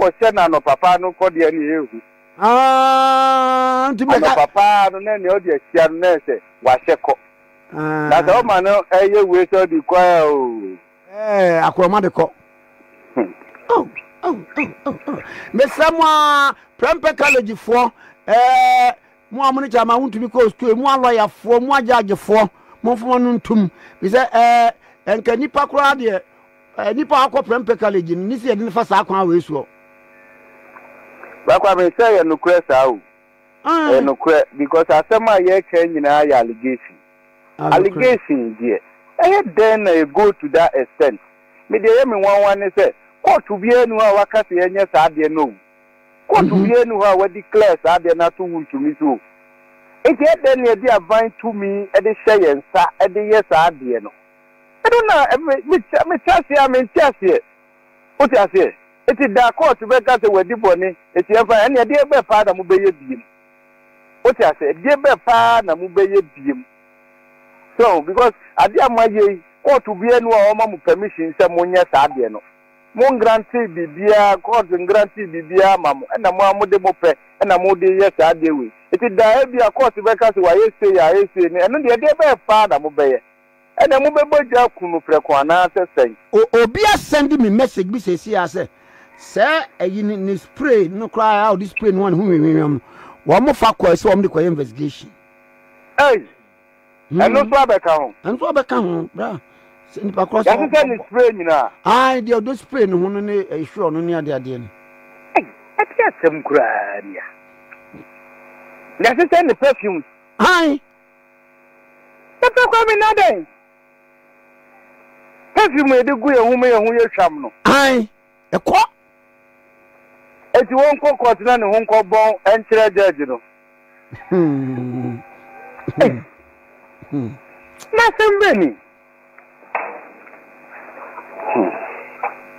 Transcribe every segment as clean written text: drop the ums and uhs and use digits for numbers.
wo na no papa no ko de ani ehu ntumi ka papa no na ne o de asia no na se wa hyeko na do ma no eye we so di kwa o akoroma de ko mesamwa Prempeh College fo mo amune chama ntumi ko school mo lawyer fo mo judge fo mo fo no ntum bi se enka nipa kura de nipa akọ Prempeh College ni se de fa sa akwa we so ba kwa me say no kura sa o no kura because asema ye ka nyina ya allegation there then go to that extent me dey me one say court bi enu a waka se enye sa de no court bi enu a we declare sa de na to wuntumi so eke then ye dey advance to me e dey share yensa e dey yes sa de no I don't know me chase o ti ase eti da court be ka se we di boni eti e fa ene e dey be pa da mu be ye biem o ti ase e dey be pa na mu be ye biem so because ade amaye court bi enu a o ma mu permission se mo nye sa de no mo grantee bibia court grantee bibia mamu na mo amude mo pe na mo de yes ade we eti da e bia court be ka se wa yese ya yese ni eno de be pa da mo be ye ena mo be boja kunu preko ana sesen obi a send me message bi say ayi ni spray no cry out this spray no one hu wo mo fa ko so mo de ko investigation eno so abeka ho bra nipa cross ya se ni spray nyina ai de do spray no no ne ehwe no ne ade no ati asem kura nia ya se ni perfume ai papa kwa mi na den perfume e de gu ye hu ye hwam no ai e ko eti won ko court na ne hon ko bon enchire judge no na sembeni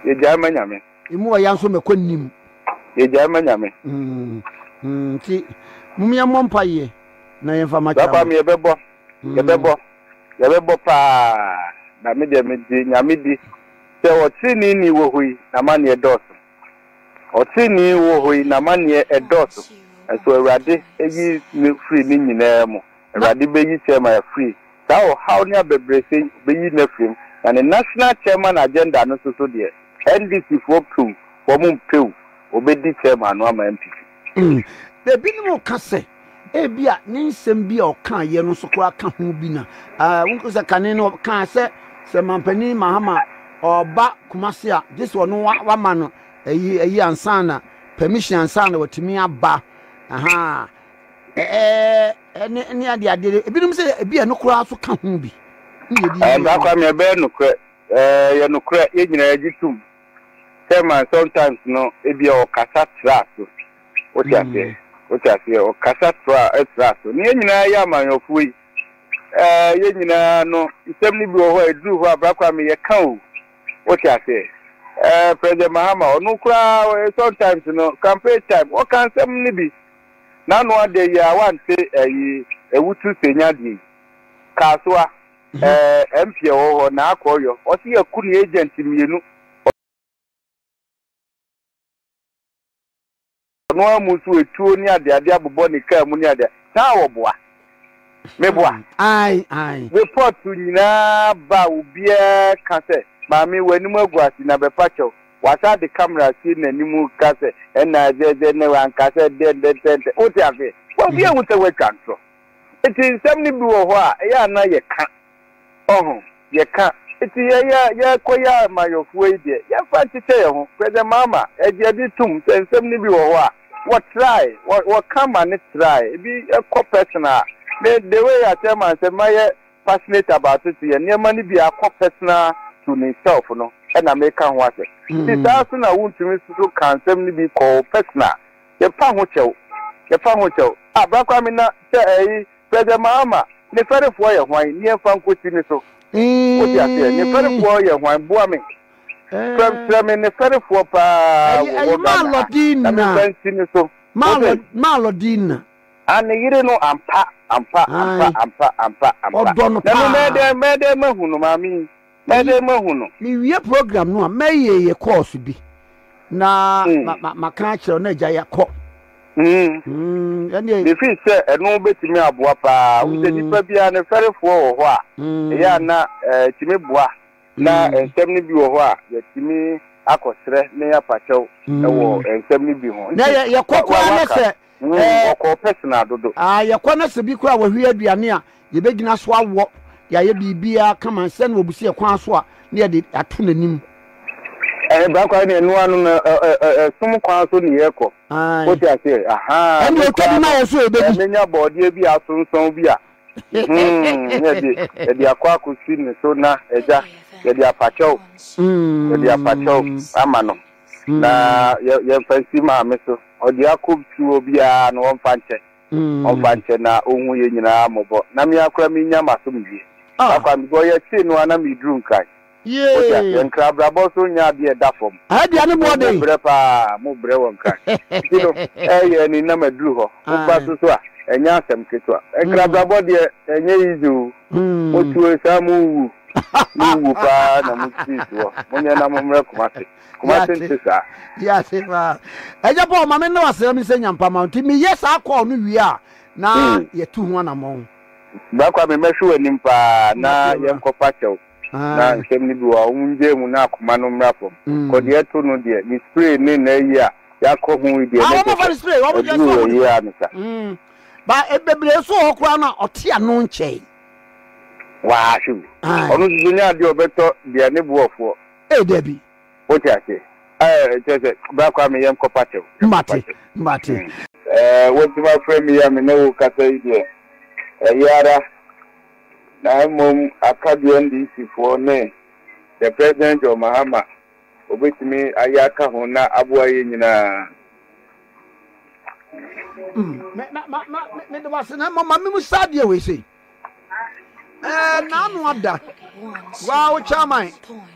ye jama nyame imu wa yanso me konnim ye jama nyame ti mumia mompaye na ye fama cha papa me ye bebo pa na me de me di nyame di se o tini ni wo hui na mane e doso o tini wo hui na mane e doso so awrade eyi ni free ni nyina mo awrade beyi chairman free sao how ni abebrese beyi na free and the national chairman agenda no so de NDC for two for mum pew obedi chairman no ama MPP de binimu kase ebia ni nsem bia o kan ye no so kura ka ho bi na wonko se kane no kan se mampani mahama oba kumase a this one wa ma no eyi ansana permission ansana watimi aba aha ni ade ebinum se ebia no kura so ka ho bi ba kwa me be no kura ye no kura ye nyina agitum chairman sometimes no ebia o kasa traso o ti ase o kasa traso ni ye nyina ya manyofu yi ye nyina no isem ni bi o ho edru ho abrakwa me ye kan o ti ase President Mahama onu kura sometimes no campaign time o kan sem ni bi na no ade ya wante ewutu senya di kaswa MP ho na akoyo o si yakunu agent mienu no amusu etuo ni ade abobọ ni ka mu ni ade ta oboa meboa ai report nyina ba ubia kase mami wanimu agwasi na bepacho wasa de camera si na nimu kase na jeje ne wan kase de oti afi wo bia wuta we kanto eti nsem ni bi wo ho a ya na ye ka ye ka eti ya koya mayofu ide ya fa tete ye ho President Mahama eje di tum nsem ni bi wo ho a what try what come and try be a personal the way I tell myself my passionate about it ye near money be a personal to himself no and I make can what it also na want to so can simply be called personal ye pa hotel abrakwa mi na say President Mahama ne fere fo ye hwan ne fa nkosi ni so o ti ase ne fere fo ye hwan boa me me ne fere fo pa wo Malodina na fansi ni so Malodina ani yire no ampa odono pa na mede mahunu mami mede mahunu mi wie program no a meye ye course bi na maka kyerɛ na agya yɛkɔ the fish say no betimi aboa pa wo se nipa bia ne ferefoɔ wɔ hɔ a ɛyɛ na timi boa na nsɛm ne bi wɔ hɔ a yɛtimi akɔsrɛ ne ya pakyɛw ɛwɔ nsɛm ne bi ho na yɛkɔ na sɛ ɔkɔ personal dodo yɛkɔ na sɛ bi kora wɔhwe aduane a yɛbɛgyina so awɔ yɛayɛ biribia kama sɛ na wɔbusi ɛkwan so a ne yɛde ato n'anim Bakwa ni enu anu na sum kwan so ni yeko. O ti ase aha. Eni o tedi na wo so ebebi. Menya body bi asonson bi a. Ye di akwa akusi ni so na eja. Ye di apacho. Ye di apacho amano. Na ye fancy ma me so. O di akobtu obi a no won fanche. On fanche na ohun ye nyina mobo. Na me akra me nya masom bi. Bakwa mi go ye ti no ana mi drum kai. Yeah. En krabrabo so nya de da fom. Dia ne bo de. Bre pa mo bre won kan. Tino ye ni na maduru ho. O pa so a enya asem keto a. En krabrabo de enye izu. Mo tuwe sa mu wu. Mu wu pa na mu tiso. Mo nya na mo mre kumase. Kumase ntisa. Ya se ba. Eja po ma me no asem mi se nyampa ma nti mi yes akọ no wi a na ye tu ho na mo. Ba kwa me mehwe anim pa na ye nkopa chew. Na nsem ni bi wa unje mu na akoma no mrafo ko de eto no de ni spray ni na yi a ya ko hu de na wo fa spray wo je so yi a nsa ba ebebre so okura na ote ano nche wa shu onu dunya de obeto de ne buofo debi o ti ase je ba kwa me yem kopatew mate wo ti ma frame ya me na wo kasa yi de yara na mom akadu NDC for ne the president of Mahama obetimi ayaka ho na aboa ye nyina me de was na mama me musadie we say na no ada wa o chairman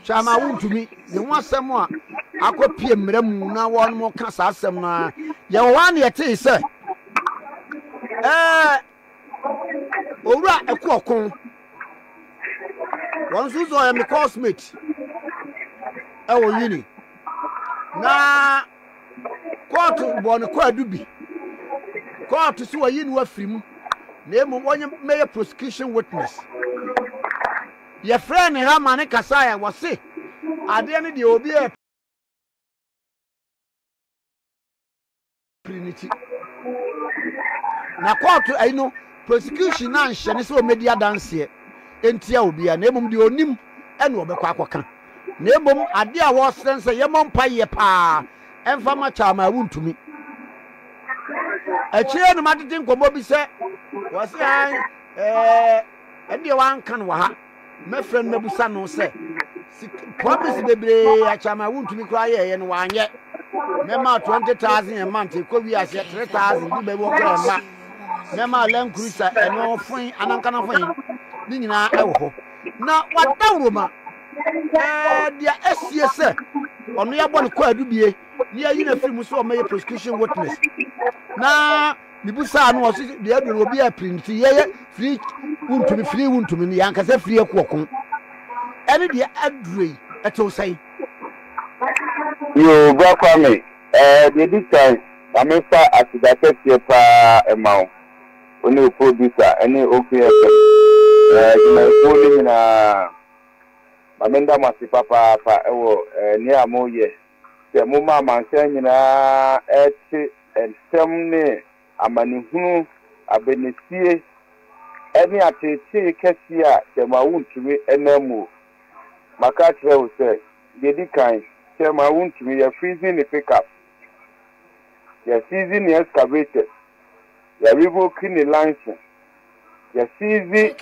wuntumi ne ho asem a akopie mra mu na won mo ka sa asem na ye wa na ye te se owura ekokon one so I am a cosmate. Yini. Na court born kwadubi. Court so a yin wa film. Name one may prosecution witness. Your friend Hamane Kasaya was say, I didn't the obi a Trinity. Na court I know prosecution and shaniso media dance here. Entia obi a na emom de onim ene obekwa akoka na emom ade a wo sense yemom paye pa emfa ma chama wuntumi achire no matete nkomo bi se wo se ade wan kan wa ha mefren mebusa no se promise bebre a chama wuntumi kra ye no wanye mema 20,000 a month ko wi ase 3,000 bi be wo kra ma mema len cruiser eno fun anankana fun ni nyina ewo ho na wadawroma dia SCS ono ya bɔ ne kwadu bie ni ayi na film so o meye prosecution witness na bibusa no o so dia adu obi a print ye free wuntumi ni yanka se free ekokon ene dia adrei eto sai yo bra kwame the this time amefa asidase tie pa emao oni producer ene okay jina ikuli na mamenda masipa pa ewo ni amoye se mo ma manse nyina eti ensem ne amanihunu abenesie eni atete kesi a se ma wuntumi enamu maka trewo se dedi kan se ma wuntumi ya freezing the pickup ya season the excavator ya revoking the license ya sizi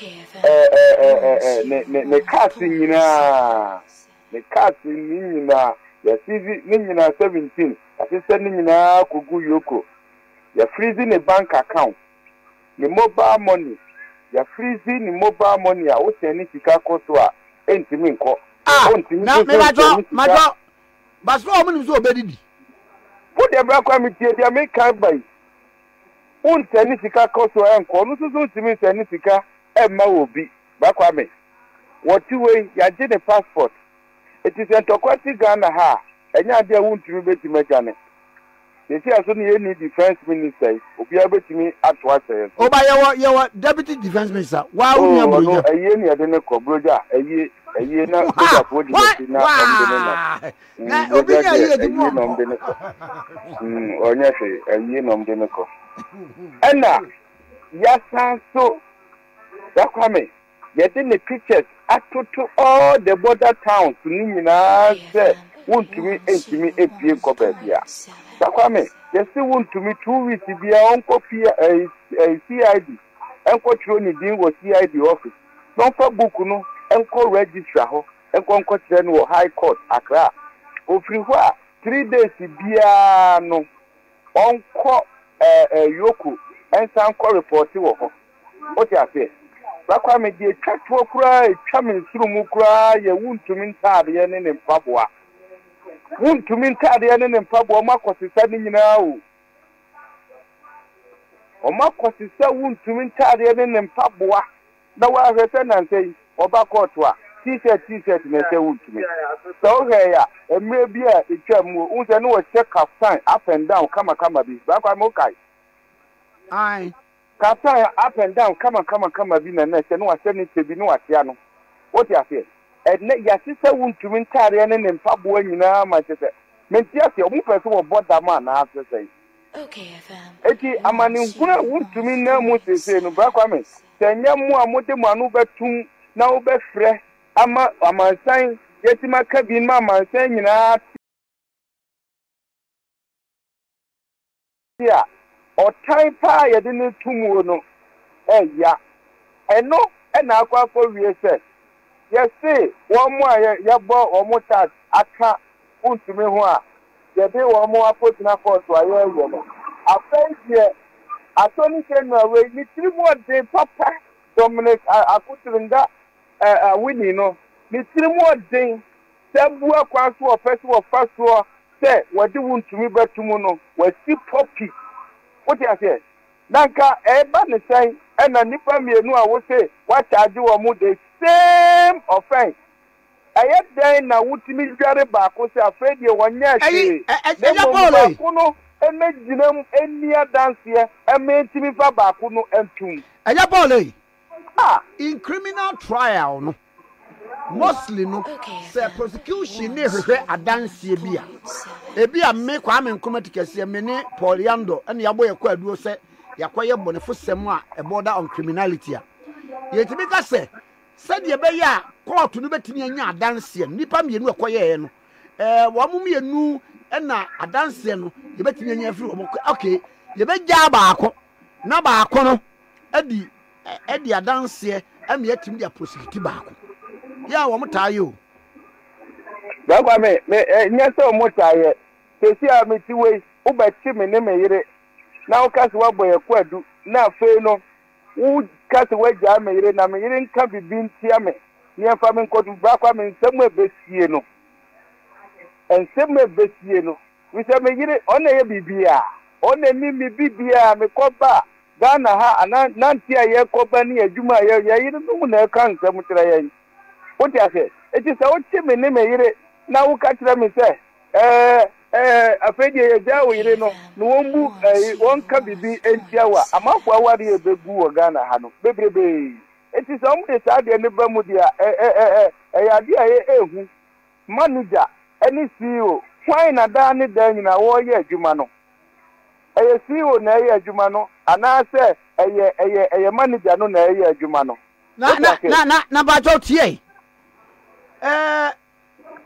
ne kasi nyina ya sizi nyina 17 asese nyina kugu yoko ya freezing the bank account the mobile money ya freezing the mobile money a o se ni sika koso a entimi nko na me majo baso o mu so obedidi wo de bra kwa mi tie dia me kan bai unteni sika koso enko no so timi teni sika emma obi bakwame woti we ya je the passport it is entokwati Ghana ha enya dia wuntumi betimi agane yesi aso ne ye ni defense minister obi betimi ato asɛ oba yewo deputy defense minister wa uni abroja aye ne yade ne ko broja aye na broja fo di na na obi nya ye di mo onya se aye no mde ne ko ena ya sanso dakwame yede ne pictures atoto all the border towns ni nyina se wuntumi entimi epie ko bia dakwame yesi wuntumi 2 weeks bia onko pia CID enko tro ni din wo CID office no fa book no enko register ho enko tire no high court Accra ofiri ho a 3 days bia no onko yoku ensan ko report wo ho o ti afi dakwame die twatwo kura etwa nsuru kura ye wuntumi ntaade ye ne mpaboa wuntumi ntaade ye ne mpaboa makosisa ni nyina o omakosisa wuntumi ntaade ye ne mpaboa na wa hwese na nsei oba court a t-shirt na se wuntumi so he ya emre bi a etwa mu unse ne wo check captain up and down kama bi dakwame okai ai captain up and down kama bi na se no wa se ni tebi no wa tia no what you say ene ya sisa wuntumi ntaade ne mpaboa nyina ma tete menti ase omu pese wo border man na afese okay fam eti amani nkuna wuntumi na mu sese no dakwame senya mu amode mu anu betum na wo befre ama amansan yetima kabin ma amansan nyina ya o type ya de ne tumu no ya eno na akwa for wie se yesi wo mu ya bo o mu tax aka untumi ho a ye be wo mu apotina court aye ye no afenje atoni se no we ni trimu de papa Dominic akutinga winning no ni trimu de sabu akwa so ofesi wo faso se wadi wuntumi batumu no wasi popi what you say nanka eba ne sai ena nipa mienu a wo say wa charge wo mu the same offense aye den na wutimi dware ba ko se afedie wonya hwe eja Paul ko no emejinam enia dance ementimi fa ba ko no entum eja Paul in criminal trial no mostly no say prosecution ne hwehwe adanse bia ebia me kwa me nkomatikase me ne Paul Yando ene yabo yakwa aduo se yakoye bonefo sem a e border on criminality a yetimi ka se de be ya court no betimi anya adanse nipa mienu ekoye no wo mu mienu na adanse no ye betimi anya afiri wo okay ye be ja baako na baako no edi adanse ame yetimi dia prosecute baako ya wo mutayo bagwa me nyeso mutaye sesi a metiwe ubeti me ne meyire na ukasi wabo yakwadu na fe no ukasi waja meyire na meyire nka bibi ntia me ni afa me nkodu bagwa me nsemu ebesie no wise meyire ona ye bibia ona ni mi bibia me koba Ghana ha nantia ye koba ni adwuma ye yire no na ka nsemu tira ye what you say it is a what me ne meyire na wo ka tira me say afedi ye jawo yire no wombu wonka bibi entiawa amafo awari ebegu wo Ghana ha no bebrebe it is am de sade ne ba mu dia ya dia ehu manager any CEO why na da ne da nyina wo ye adwuma no CEO na ye adwuma no ana se eye manager no na ye adwuma no na ba jo tie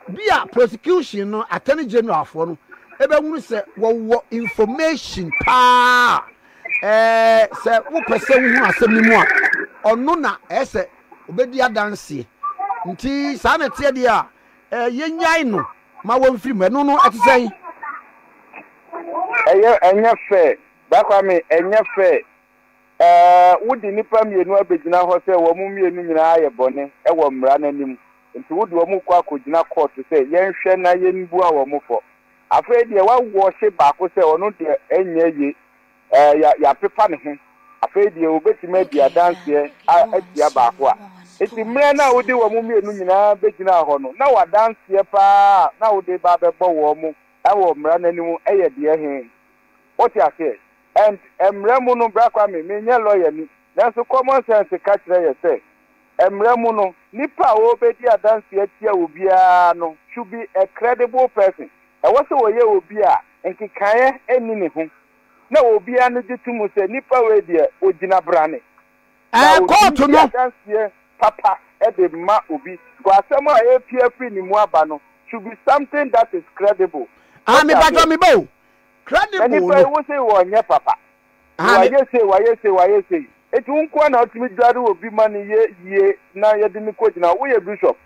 bia prosecution no attorney general for no ebe hunu se wo information pa se wo pese hu asem ni mu a ono na ese obedi adanse nti sa na tie dia yenyan no ma wo mfiri mu no atisen enya fe bakwa me enya fe wudi nipa mienu abegina ho se wo mu mienu nyina aye bone wo mra nanim nti wudi wo mu kwa akogina court se yenhwe na yenbu a wo mu fo afa de wa wo hye baako se ono de enya ye ya pepa ne ho afa de obetime dia dance atia baako a eti mre na wo de wo mu mienu nyina begina ho no na wa dance ye pa na wo de ba be bo wo mu e wo mra nanimu eye de he what you say and emre mu no bra kwa me nye lawyer ni na so common sense ka kire ye say emre mu no nipa wo be di dance ye tia obi a no should be a credible person e wo se wo ye obi a nkikaye eni ne ho na obi a no gitumu se nipa we de ogina brane court no dance papa e de ma obi go asema e pia ni mu aba no should be something that is credible me bajo me bo credible no nipa wo se wo nye papa waye say etu nko na otimi dware obi man ye na ye de ni coach na wo ye bishop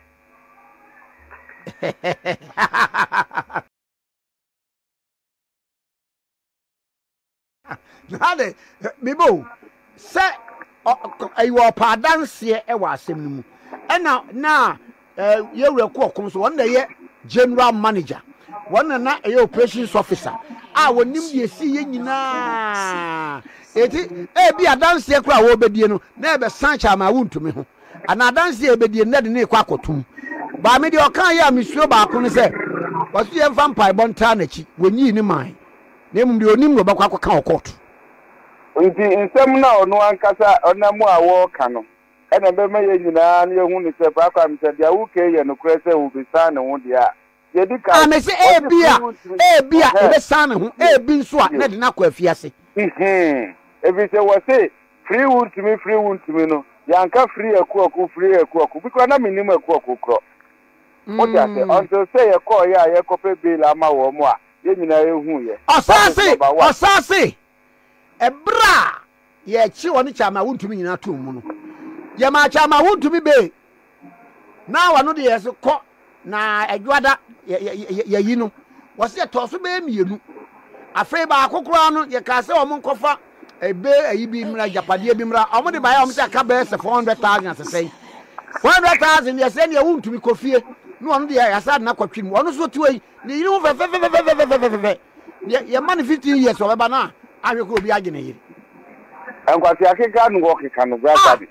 nade bibo se ayo pa dance e wa asem ni mu na ye wreku okon so won na ye general manager won na ye operations officer wonim ye si ye nyina eti bi adanse kura wo bedie no na e be sancha ma wuntumi ho ana adanse e bedie na de ne kwa akotum ba me de okan ya misuo ba ko ne se wasu ye vampire bonta na chi wonyi ni man na mum de onim no ba kwa kan court nti nsem na ono ankasa onamu awo ka no ena be ma ye nyina na ye hu ni se ba kwa mi se dia wo ke ye no kure se wo bi sa ne ho dia ye di ka me se ebia e be sa ne ho ebi nso a na de na kwa afiase ebi se wo se free wood to me no yanka free akuoku because na minimum akuoku kro o ja se until say ye call ya ye kope bill ama wo mo a ye nyina ye hu ye osase ebra ye chi woni chama wuntumi nyina to mu no ye ma chama wuntumi be na wano de ye se ko na adwada ye yi no wo se to so be mienu afei ba akokora no ye ka se o mo nkofa ebe ayi bi mra japade bi mra omo de ba ya omo se aka be se 400,000 asese 400,000 ye se ne wuntumi kofie no ono de ya sa na kwatwim ono so tiwei ni yiri ho fe ye man 15 years o ba na ahwe ko obi agene yiri enkwati akeka no wo keka no bra sabi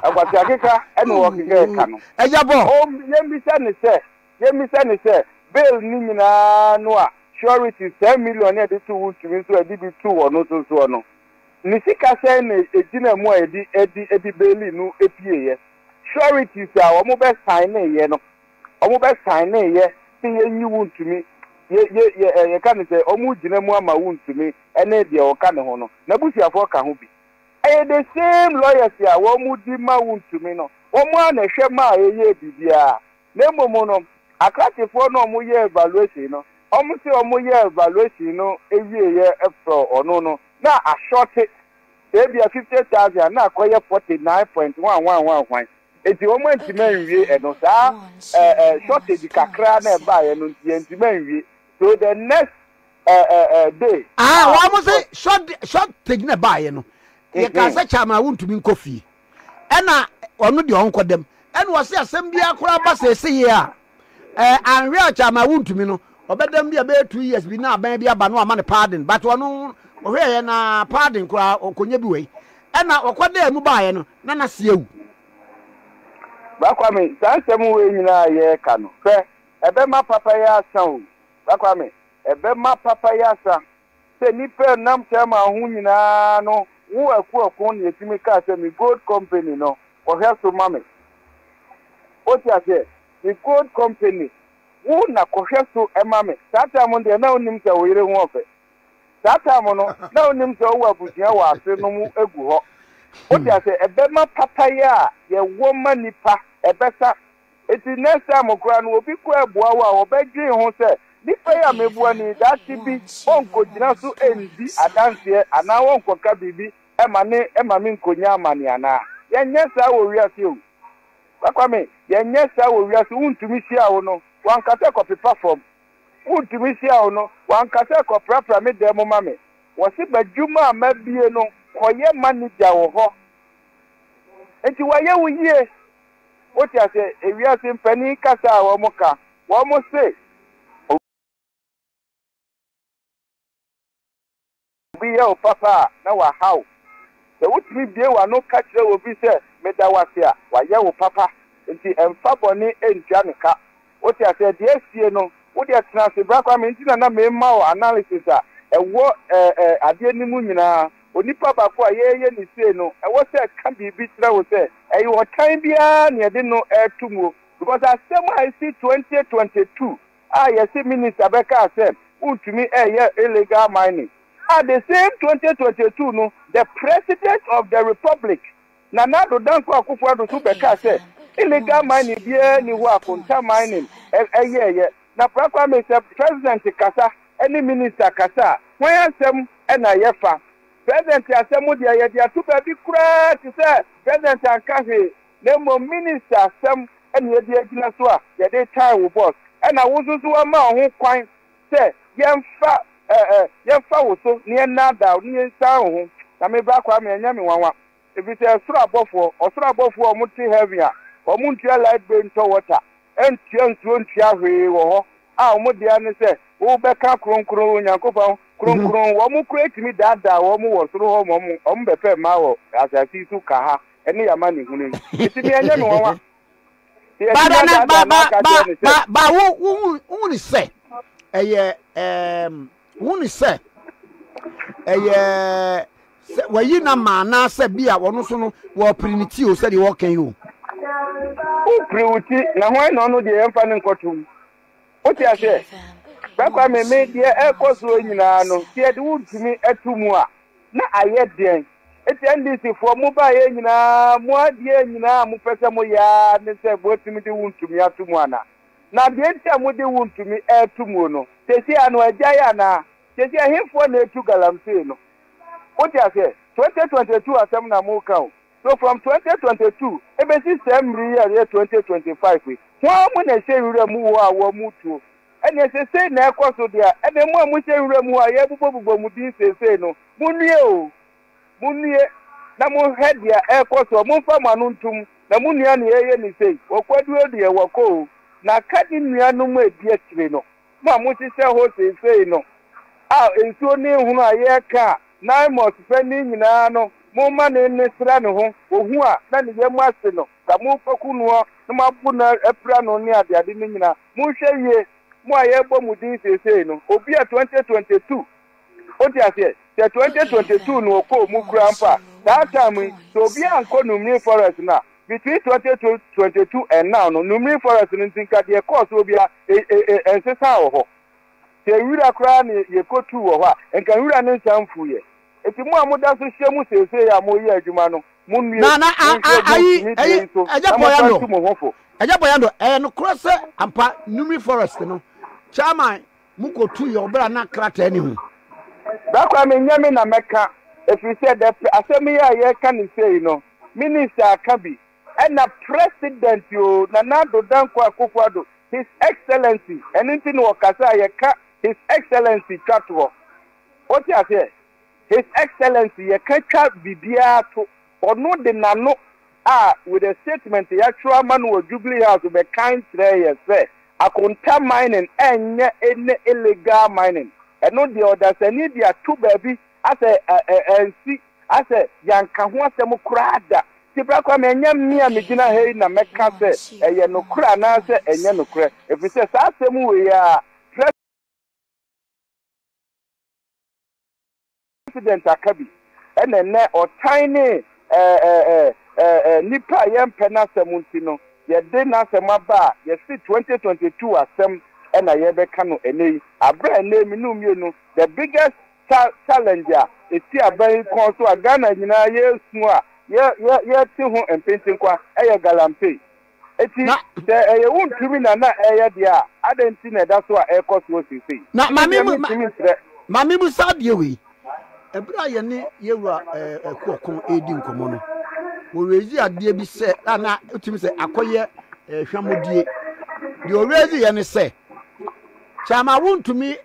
enkwati akeka eno wo keka no ejabo ye mi se ne se bill ni nyina no a surety 10 million e de to wuntumi so e di bi 2 ono so no ni sika se na ejina mu a edi beli no epie ye surety sa wo mo be sign na ye no o mo be sign na ye ti ye nyi wuntumi ye kan se o mu jina mu ama wuntumi ene de o kan ho no na busiafo ka ho bi the same lawyers ya wo mu di ma wuntumi no wo mu ana hwe ma ye bibia na momo no akratifo no mo ye evaluation no omo se omo ye evaluation no ewie ye efro ono no na a short ebia 50,000 na akoye 49.111 eti omo ntima nwie eno sa shortage kakra na eba ye no ntima nwie so the next day wa mo se shortage na ba ye no ye ka sa chama wuntumi nkofie ena ono de onkodem ena wo se asem bia akora ba se ye a anwe chama wuntumi no obedam bia be 2 years bi na aban bia ba no ama ne pardon but ono ohwe na pardon kora okonye bi wei ena okwada mu ba ye no na siewu bakwame sansem we nyina ye ka no fe ebe ma papa ya san bakwame ebe ma papa ya san se ni pe nam chama hu nyina no wo akuoku ne etimi ka se mi gold company no o he so mame o ti ase mi gold company wo na ko hwe so emame tata mo de na onim se wo yire hu ofe tata mo no na onim se wo abusia wa ase no mu egu ho o ti ase ebe ma papa ya ye wo manipa ebesa eti next time kura no obi ko ebua wa obedwe ho se nipa ya mebua ni dati bi onko jina so endi adanse ana wonko ka bibi ema mi nkonya amani ana yenye sa wo wiase o bakwame yenye sa wo wiase untumi sia wo no wankata ko perform untumi sia wo no wankata ko prapra me dem mame wo se badwuma amabie no koye manager wo ho enti waye wo yie o ti ase ewiase mpani kasa wo mo ka wo mo se obi ye o papa na wa how The would be dear one no catch will be said, Medawasia, while you papa, and see and Faboni and Janica. What I said, yes, you know, what you are saying, Bracam and a memo analysis, and what I didn't mean. Oni papa kwa ye ni say no e wo say can be bitra wo say e yo time bia na de no etumo because asem I see 2022 you see minister beka asem untumi illegal mining at the same 2022 no the president of the republic Nana do Dankwa Akufo-Addo so beka say illegal mining bia ni ho akonta mining na prakwa me say president kasa any minister kasa when asem na yefa President Asemu dia ye dia tuba bi kura ti say President Ankahe nemo minister Asem ene ye dia gina so a ye dey time wo boss ena wo susu wa ma ho kwan say yemfa wo so ne na da ne san ho na me ba kwa me anya me wanwa e bi say osoro abofo o mu ti heavy a o mu ntia light be nto water entia nsuo ntia hwe wo ho a o mu dia ne say wo be ka kronkron Nyankopon kronkron wo mu create me dada wo mu wo soro ho mo be pe ma wo asasi su ka ha ene ya ma ne hunu ti mi anya me wanwa ba wo ni say wo ni say wayi na mana se bia wono so no wo priniti o se de wo kan yo o priwiti na ho na no de emfa ne nkotum o ti ase bakwa me die ekoso nyina no tie de wuntumi atumu a na aye den eti NDC fo mu ba ye nyina mu adie nyina mu pese mu ya ne se botimi de wuntumi atumu ana na de enti mu de wuntumi atumu no tesi anu agya ya na tesi ahefo na etu galamse no o ti ase 2022 asem na mu kan so from 2022 ebesi semri ya 2025 we won mu na se wura mu wo awo mu tu ene se na ekoso dia ene mu amu se wura mu a ye bubobubbo mu din se no munue na mu head ya ekoso mu fa manu ntum na munua na ye ni sei okwadu de ye wako na kadi nua no mu edi akire no mu amu se ho se no a ensuo ni hunu a ye ka na mo se ni nyina no mo ma ne sra ne ho ohu a na ne ye mu ase no ka mu faku no na mabu na epra no ni ade ni nyina mu hwe ye mu aye bo mu din se no obi a 2022 o ti ase 2022 no ko mu grandpa that time so obi anko Numri Forest na between 2022 and now no Numri Forest no tinka de course obi a ensesa wo ho te wura kra ne ye kotu wo ho a enka wura ne nsamfu ye eti mu amuda so hye mu sese ya mo ye adwuma no mu nue na eja boyando no cross ampa Numri Forest no chairman mu kotu ye obra na krata ni hu bakwa me nyame na meka if you said that asemi ya ye kan say no minister akabi and the president yo Nana do Dankwa Akufo-Addo his excellency anything wo kasa ye ka his excellency chatwo what you say his excellency ye ka twa bibia to ono de nano with a statement ya twa man wo Jubilee House be kind 3 years say akonta mining enye illegal mining no the others any dia two baby as a yanka ho asem kurada tibra kwa me nyam mi a megina hei na meka se eye no kura na se enye no kura if say sa asem we ya president akabi ene o tiny nipa yempe na semunti no ye de na semaba ye see 2022 asem ena ye be kanu enei abra enei minumie no the biggest challenger eti aban kon so agana nyina ye su a ye ti ho empentin kwa eye galampe eti eye wuntumi na eye dia adenti na da so a ekoso osisi na mami mu sadie we ebra ye ne yewura ekokon edi nkomo no wo rezi ade bi se na otimi se akoye hwamodie de o rezi ye ne se Chama want to me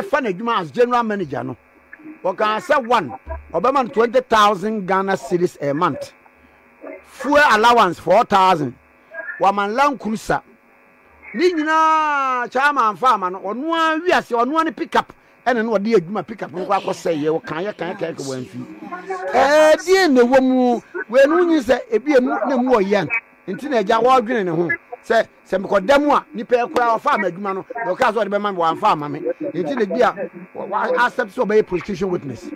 fan as general manager no. Oka say one Obama 20,000 Ghana cedis a month. Fuel allowance 4,000. Waman Land Cruiser. Ni nyina chama farmer no onu wiase onu ani pick up ɛna no ɔde adwuma pick up nko akɔsɛ yɛ wɔ kan yɛ wan fi die na wɔ mu we no nyi sɛ ebi emu na mu wɔ yɛn nti na agya wɔ dwene ne ho sɛ mekɔda mu a nipa ekura ɔfa ma adwuma no na ɔka so ɔde bɛma me wɔamfa ama me nti na bi a accept so ɔbɛyɛ prostitution witness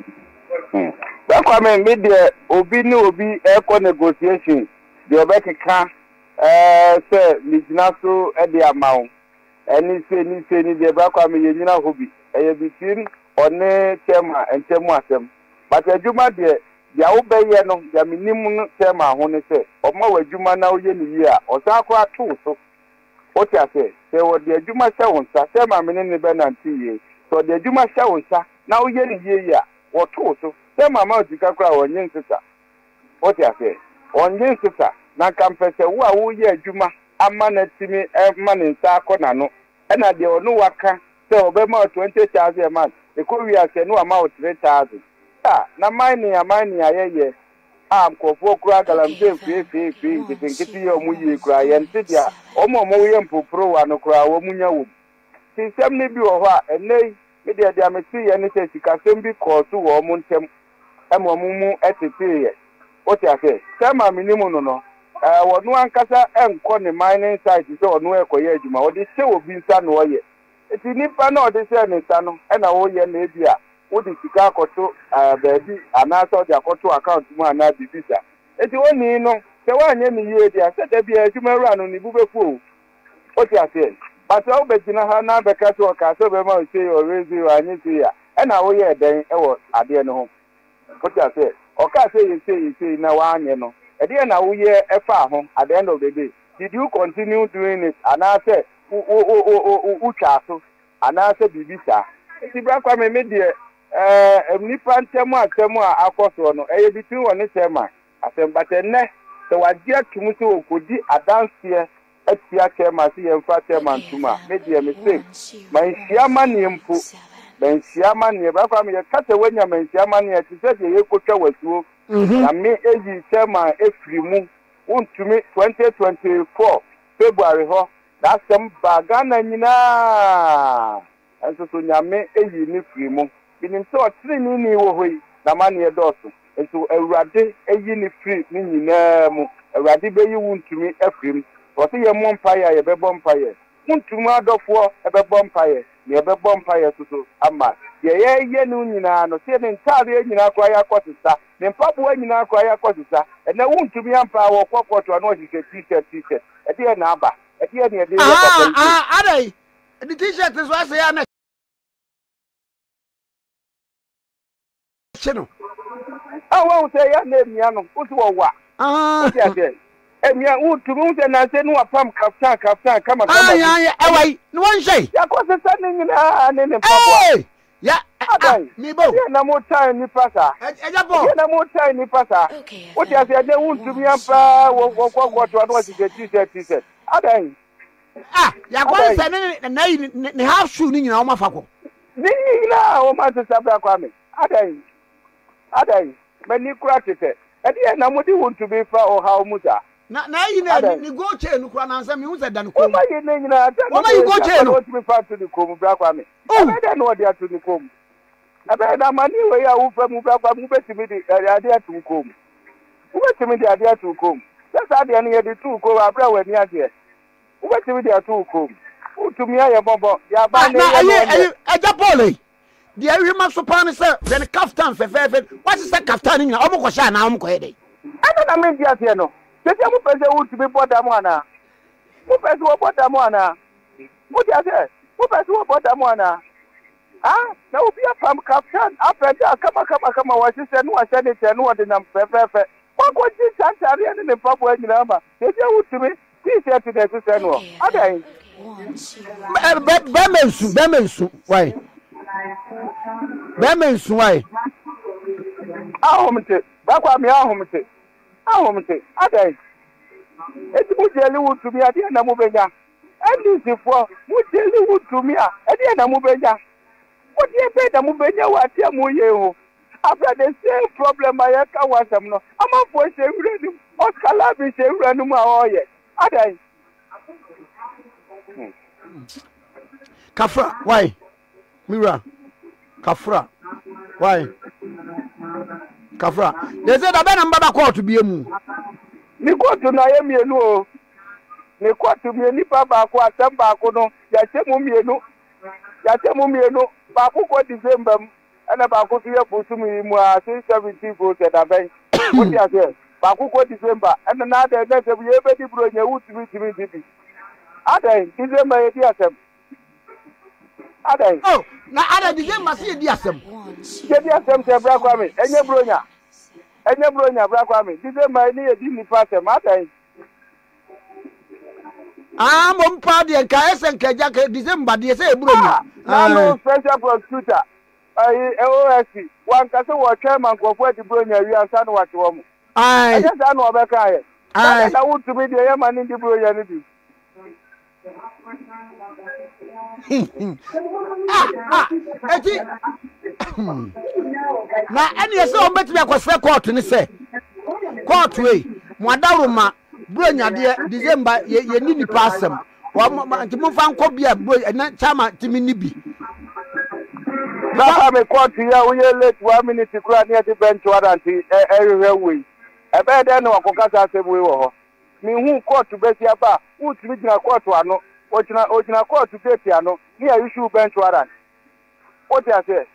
Bakwame me de obi ni obi eko negotiation de obekeka say nigina so e de amawo eni se ni de Bakwame ye nyina hobi eye between one tema entemu asem but adwuma de ya wo beye no ya minim tema ho ne se oma wadwuma na wo ye ni yi a osako ato so o ti ase se wo de adwuma se wonsa tema me ne be nanti ye so de adwuma se wonsa na wo ye ni yi a wo to so se mama odika kra wonyin sisa o ti ase onyin sisa na kampese wo a wo ye adwuma ama na timi ma ne nsa akona no e na de onu waka se obema 20,000 a month e ko wi ase no ama 3,000 na mine ayeye am kofo kura galamse fi nkiti yo mu yi kura ye ntidia omo ye mpopro wa no kura wo munya wo sistem ni bi wo ho a enei me de ameti ye ne se sikasem bi koso wo mu ntem mu etete ye o ti ase sema minimu no wonu ankasa enko ne mining site se onu ekoye adwuma wo de se obi nsa no ye eti nipa na o de se ne nsa no na wo ye na ebia wo de sika akoto baabi anaso de akoto account mu ana bibisa eti woni no se wanye ni ye dia se da bia adwuma ru anu ni bubefu o ti ase but o be gina ha na be ka to ka so be ma o se o rezi o anyi ti ya na wo ye den e wo ade no ho o ti ase o ka se ye na wa anye no ede na wo ye efa ho at the end of the day did you continue doing it anase u chaso anase bibisa eti Bakwame me de nipa ntemu atemu a akoso no eye bitin woni sema asembate ne se wagye atum se okodi adanse atia kema se yemfa tema ntuma me de mistake manhia mane mpo manhia mane Bakwame ye kase wanya manhia mane ti se de ye kotwa wasuo na me eji sema efrimu untumi 2024 February ho da sem bagana nyina enso so nyame eyi ni frimu binim so otrini ni wo hoyi na mane edoso enso awurade eyi ni free ni nyina mu awurade beyi wuntumi afrim wo se ye mompaye ye bebo mpaye wuntumi adofo ebebo mpaye ne ebebo mpaye so ama ye ni nyina no se ne ntare nyina kwa ya kwotisa ne mpabo nyina kwa ya kwotisa na wuntumi ampa wo kwokwoto no hise t-shirt ede na aba ede ne ede adai the t-shirt is what say na chino won say ya na emia no uti wo wa emia uturu se na se no apam kaftan kama ya awai no wan say ya ko se sa ni nyina ne mpabo ya mi bo na mo time ni pasa eja bo na mo time ni pasa o ti ase de wuntumi ampa wo kwokwoto no hise t-shirt adai ya kwa se ne half shoe ni nyina o mafako ni nyina o ma se sabra Kwame adai mani kura tete ede na mo di wuntumi fa o ha o muza na yi na ni go chain kura na nsa mi hu se dan ko o ma yi ne nyina ata o ma yi go chain no wuntumi fa to ni ko bra Kwame ede na o di atu ni ko ebe na mani we ya wo fa mu bra Kwame betimi di ade atu ko betimi di ade atu ko sasa ade ne ye di tu ko abra we ni ade betimi di atu ko utumi aye bobo ya ba ne eja pole di awi ma so pan se den kaftan fefefe what is that kaftan ni o mo ko sha na o mo ko ede ana na me di ate no se ti mo pese utumi boda mo ana mo pese wo boda mo ana mo di ate mo pese wo boda mo ana na obi afam kaftan afenda kama wa sise no wa sene te no de nam fefefe wa ko ji chantare ne ne papo anyina ma se ti utumi t-shirt de sise no adai be mensu why Bemensu why? Ahomte, Bakwame ahomte. Adai. Eti mu jeli wutumi ade na mu benya. Endisifo mu jeli wutumi a ade na mu benya. Wo de be da mu benya wa ate mu ye ho. After the same problem I ka wasam no. Amafo shewure ni, Oscar bi shewure ni mu a oye. Adai. Kafra, why? Mira. Kafra. Why? Kafra. They said I better mbaba court to be a moon. Ni court na ye mienu o. Ni court mi ni pa ba ko asem ba ko no. Ya chemu mienu. Ba ko December ana ba ko fiye fusu mi mu a 670 go se da ben. What you say? Ba ko December ana na da na se ye be di bro nya utimi timi. Ada December ye di asem. Ada. Oh, na ada December si di asem. Ye di asem se bra kwa me. Enye bro nya bra kwa me. December ni ye di ni pa asem ada. Ah, mom pa de ka esen ka ja ka December de se bro nya. No special prosecutor. OSC. One ka se wo chairman ko fo di bro nya wi ansa no wate wo mo. Ai. Aja sa no obeka ye. Ai. Na wutumi de ye mani di bro nya ni bi. Eti na eni ese o betimi akosre court ni se court we mo adaroma bro nyade December ye ni ni pasem wa nti mo fa nko bia bro na chama timi ni bi na me court ya we late 1 minute kura ni ati bench warrant we e be de no akokasa asem we wo ho mi hu court be sia ba utimi gina court ano Ojina court gate ano ni a issue bench warrant. What you say?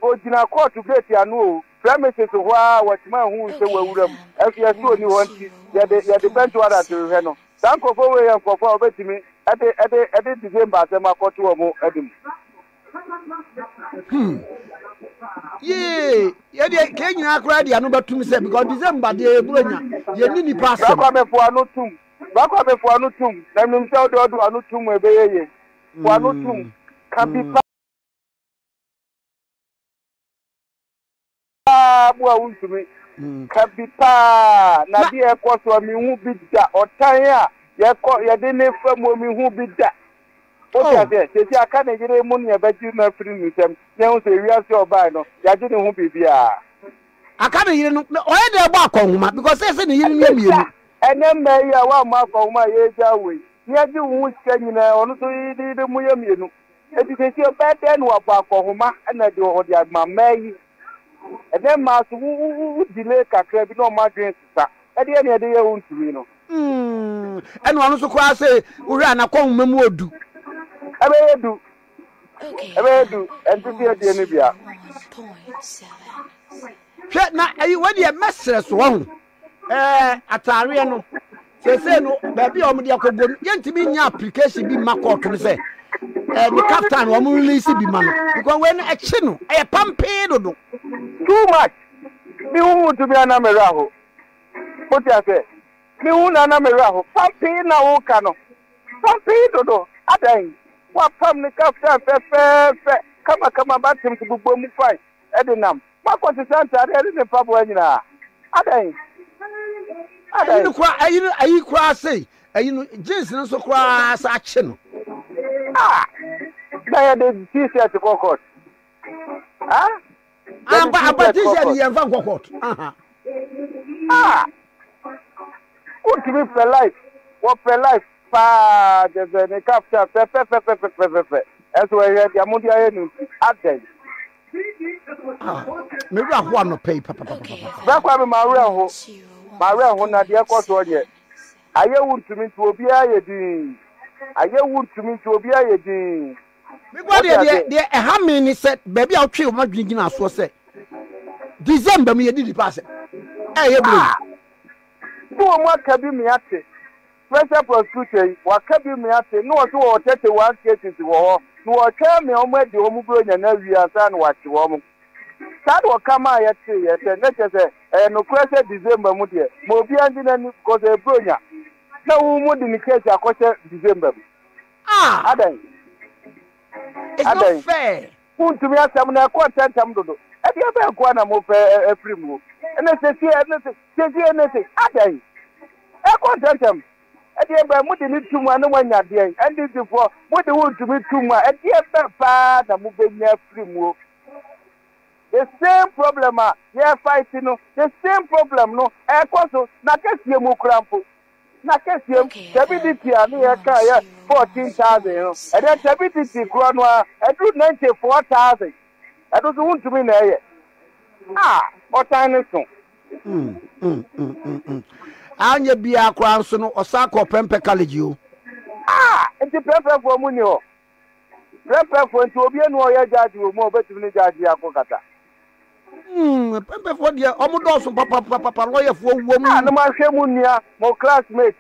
Ojina court gate ano premises wa watima hu se wawuram. Afia so ni wonti ya de bench warrant he no. Sanko fo we yanko fo obetimi ade December asema court wo mo edim. Ye de kenyina akura de ano batumi se because December de buronya ye ni ni pasem. Ba me fo ano tum. Bakwa be fo anu tum na nim se odo anu tum ebeyeye fo anu tum kan bi pa bu awuntumi kan bi pa na bi e ko so mi hu bi da otan a ye de ne famu mi hu bi da o ya de se aka na gire mu ne ba ji na firi nisem ne hu se wiase obai no ya ji ne hu bibia aka na yire no o ye de gba akonhuma because say ne yire ne mienu ene ya wa ma ko ma ye jawe ni aji wu sika nyina onu so de mu ye mienu eti se ti o be de no ba ko homa na de o de ma mai ene ma so wu delay kakra bi no ma dwen sa ede ene de ye wu ntumi no ene onu so kwa se uri ana ko homa mu odu ebe edu enti ti de ne bia hwe na ayi wadi e mesre so ho atare no se no baby o mo de akogo yentimi nya application bi ma court no se the captain o mo release bi ma no because when e chi no e pampe dodo too much mi hu to be ana meraho what you say mi hu na meraho pampe na wo ka no pampe dodo adan wa pam ni captain fe kama batim to gbogbo mu fine edinam ma ko ti santa re ni pabo anyina adan ayi kwa say ayi jeans no so kwa sa ache no ya de t-shirt court aba t-shirt ye mfa court ultimate for life what for life pa de ne capture fe eso we hear dia mudia ye nu aden me ra ho no pay papa ba kwa me ma ra ho na de ko so ye aye wuntumi nti obi aye din me gwa de ha me ni set baby a twe o ma dwingina so se December me ye di pass ye bro so mo aka bi me ate special prosecutor wa ka bi me ate no so o tete one cases wo ho no o twa me o ma di o mu bro nya na wi asa na wa che wo mu sad wo kama ye te na che no kwese December mu de mo bi andi na ni ko ze bro nya na wo mu di ni case akoche December adan it's not fair to me asam na ko tantam dodo e bi ba ko na mo fe free mu ene se adan e ko tantam e di ba mu di ni tumu anu wanya de en and this for mu di wo tumi tumu e di ba pa na mu be nya free mu the same problem here fighting no the same problem no e ko so na kesie mu krampo na kesie stability anu ye ka ya 14,000 no and then stability kro no e do 94,000 ɛdo so wontumi na ɛyɛ ɔtan ne so anya bia kwa nso no osako pempe college o nti pempe fo mu ni ho pempe fo nti obi enu oyɛ judge wo mu obetumi ne judge akokata pempe fo de omodo so papa lawyer fo wo mu na ma hwɛ mu nia mo classmate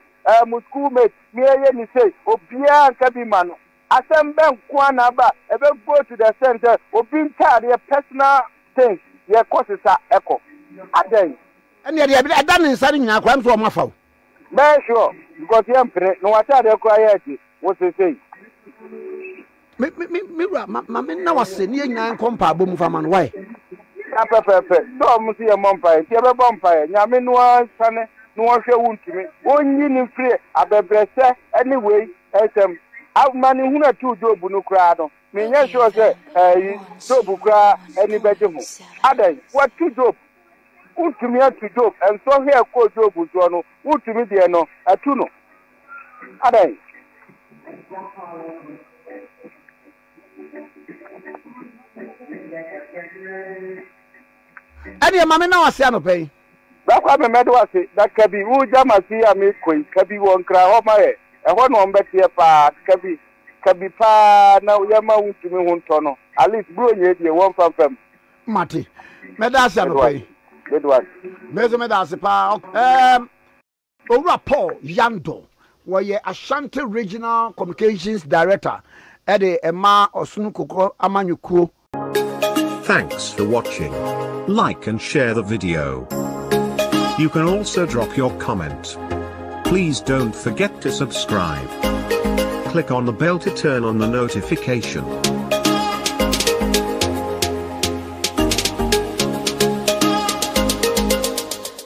mo schoolmate me ye ni say obia nka bi ma no asem ben kwa na ba ebe go to the center obi ntare your personal things your courses are echo aden ene de ada ne nsa nyina kwa nso o mafa o be sure because you mpre no wata de kwa ya ti wo say me na wase ne nyina nkompa abom fama no why pepe so mo si e mompa ti e be bompa nyame no asane no hwe wuntumi onyi ni free abebrese anyway esem mani huna tu job no kra no me nya sure say job kra ani beje ho adan what tu job wuntumi atu job and so here ko job so no wuntumi de no atu no adan ani mama na wase anopai bakwa me medo wase da kabi wu jama si ami koi kabi won kra ho ma e ho no mbetie pa kabi pa na yema wuntumi ho nto no at least bro ye die won fam mate medase anopai Edward medase pa Owura Paul Yando woye Ashanti Regional Communications Director ede ema osunu kokoro amanyukuo. Thanks for watching. Like and share the video. You can also drop your comment. Please don't forget to subscribe. Click on the bell to turn on the notification.